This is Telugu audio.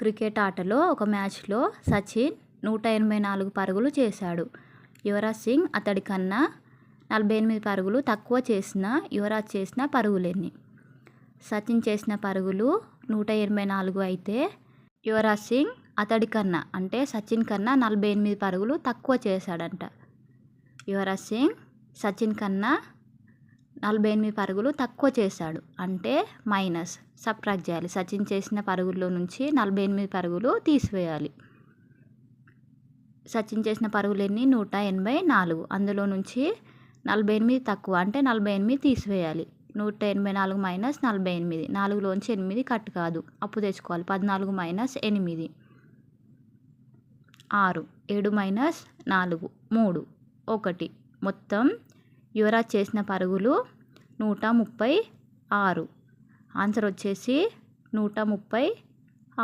క్రికెట్ ఆటలో ఒక మ్యాచ్లో సచిన్ 184 పరుగులు చేశాడు. యువరాజ్ సింగ్ అతడి కన్నా 48 పరుగులు తక్కువ చేసిన యువరాజ్ చేసిన పరుగులెన్ని? సచిన్ చేసిన పరుగులు 184 అయితే యువరాజ్ సింగ్ అతడి కన్నా అంటే సచిన్ కన్నా 48 పరుగులు తక్కువ చేశాడంట. యువరాజ్ సింగ్ సచిన్ కన్నా 48 పరుగులు తక్కువ చేశాడు అంటే మైనస్ సబ్ట్రాక్ట్ చేయాలి. సచిన్ చేసిన పరుగుల్లో నుంచి 48 పరుగులు తీసివేయాలి. సచిన్ చేసిన పరుగులు ఎన్ని? 184. అందులో నుంచి 48 తక్కువ అంటే 48 తీసివేయాలి. 184 మైనస్ 48, 4లోంచి 8 కట్ కాదు, అప్పు తెచ్చుకోవాలి. 14 మైనస్ 8 6, 7 మైనస్ 4 3 1. మొత్తం యువరాజ్ చేసిన పరుగులు 136. ఆన్సర్ వచ్చేసి 136.